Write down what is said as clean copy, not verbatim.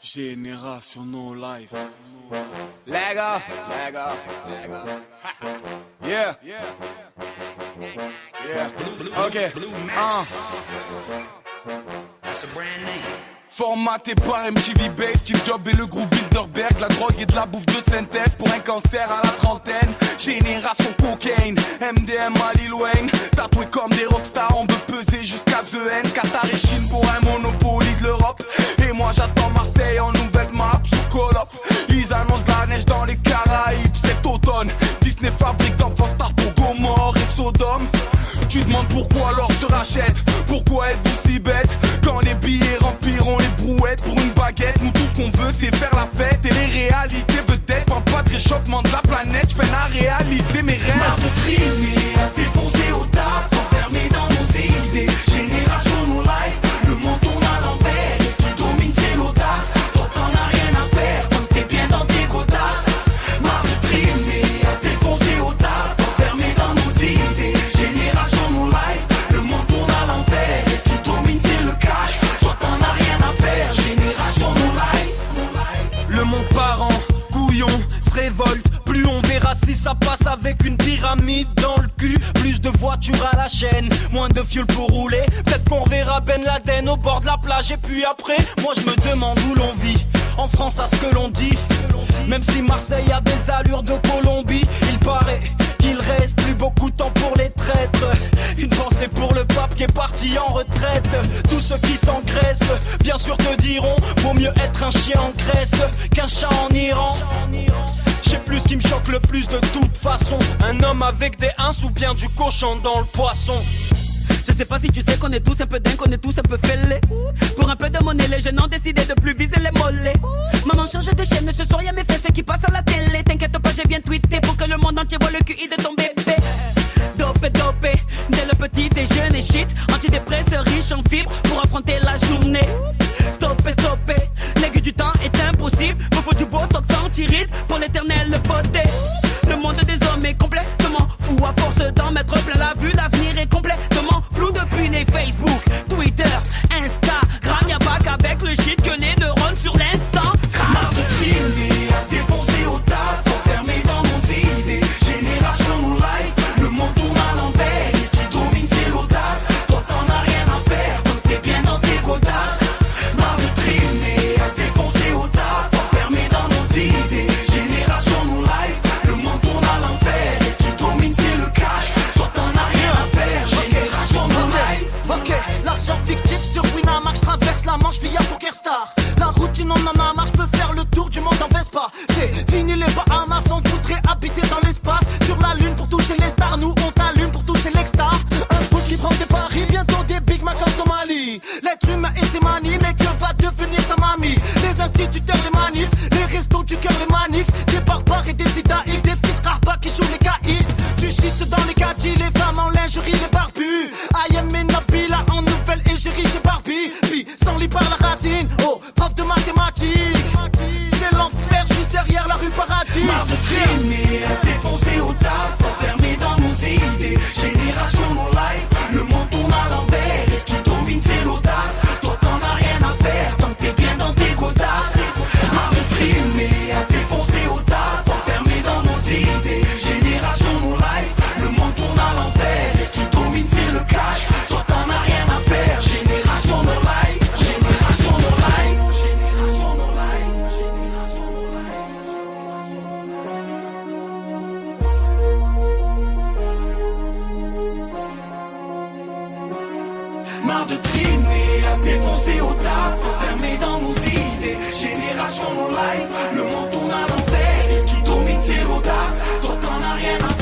Génération No Life. Lego. Yeah. Ok. That's a brand name. Formaté par MTV Base, Steve Jobs et le groupe Bilderberg. La drogue et de la bouffe de synthèse pour un cancer à la trentaine. Génération cocaine, MDM à Lil Wayne. Tatoué comme des rockstars, on veut peser jusqu'à The N. Qatar et Chine pour un monopoly de l'Europe. Et moi j'attends Marseille en nouvelle map sous Call of. Ils annoncent la neige dans les Caraïbes cet automne. Disney fabrique d'enfants stars pour Gomorrhe et Sodome. Tu demandes pourquoi l'or se rachète. Pourquoi êtes-vous si bête? Quand les billets rempliront les brouettes pour une baguette. Nous tout ce qu'on veut c'est faire la fête. Et les réalités peut-être parlent pas de réchauffement de la planète. J'peine à réaliser mes rêves. Marre de trimer, à se défoncer au taf, enfermé dans nos idées. Génération No Life, le monde tourne à l'envers. Et ce qui domine c'est l'audace. Toi t'en as rien à faire, donc t'es bien dans tes godasses. Marre de trimer, à se défoncer au taf, enfermé dans nos idées. Génération No Life, le monde tourne à l'envers. Et ce qui domine c'est le cash. Toi t'en as rien à faire, génération No Life. Le monde parent, couillon, se révolte. Plus on verra si ça passe avec une pyramide dans le cul. Plus de voitures à la chaîne, moins de fuel pour rouler. Peut-être qu'on verra Ben Laden au bord de la plage. Et puis après, moi je me demande où l'on vit. En France à ce que l'on dit. Même si Marseille a des allures de Colombie, il paraît qu'il reste plus beaucoup de temps pour les traîtres. Une pensée pour le pape qui est parti en retraite. Tous ceux qui s'engraissent, bien sûr te diront, vaut mieux être un chien en Grèce qu'un chat en Iran. Je sais plus ce qui me choque le plus de toute façon. Un homme avec des ins ou bien du cochon dans le poisson. Je sais pas si tu sais qu'on est tous un peu dingue, qu'on est tous un peu fêlés. Pour un peu de monnaie, les jeunes ont décidé de plus viser les mollets. Maman change de chaîne, ce soir y'a mes fesses qui passent à la télé. T'inquiète pas, j'ai bien tweeté pour que le monde entier voit le QI de ton bébé. Dopé, dès le petit déjeuner shit. Antidépresseur riche en fibres pour affronter la journée. Stoppé, l'aiguille du temps est impossible. Me faut du botox anti-ride pour l'éternelle beauté. Le monde des hommes est complètement fou. À force d'en mettre plein la vue, l'avenir est complètement flou. Depuis les Facebook, Twitter, Instagram, y'a pas qu'avec le shit que les neurones sur l'instant. Marre de trimer, à se défoncer au taf, enfermé dans nos idées. Génération No Life, le monde tourne à l'envers. Et ce qui domine c'est l'audace. Toi t'en as rien à faire, donc t'es bien dans tes godasses. Marre de trimer, à se défoncer au taf, enfermé dans nos idées. Génération No Life, le monde tourne à l'envers. Et ce qui domine c'est le cash. Toi t'en as rien à faire, génération No Life. Ok, l'argent fictif sur Winamax, traverse la Manche via PokerStar. La routine on en a marre, je peux faire le tour du monde en Vespa. C'est fini les Bahamas, on voudrait habiter dans l'espace. Sur la lune pour toucher les stars, nous on t'allume pour toucher l'extar. Un foot qui prend des paris, bientôt des Big Mac en Somalie. L'être humain et ses manies, mais que va devenir ta mamie? Les instituteurs, les manifs, les restos du cœur, les manix. Des barbares et des idaïques, des petites rapas qui jouent les caïds. Du shit dans les caddies, les femmes en lingerie, les barbus. I am Nabila en nouvelle égérie chez Barbie. Puis sans lit par la racine, oh, prof de mathématiques. C'est l'enfer juste derrière la rue Paradis. Marre de trimer, à se défoncer au taf, enfermé dans nos idées. Génération No Life, le monde tourne à l'envers. Et ce qui domine c'est l'audace. Toi t'en as rien à faire, tant que t'es bien dans tes godasses. Marre de trimer, à se défoncer au taf, enfermé dans nos idées. Génération No Life, le monde tourne à l'envers. Et ce qui domine c'est le cash. Toi t'en as rien à faire, génération No Life. Génération No Life. Génération No Life. Génération No Life. Marre de trimer, à se défoncer au taf, enfermé dans nos idées. Génération No Life, le monde tourne à l'envers. Et ce qui domine c'est l'audace. Toi t'en as rien à faire.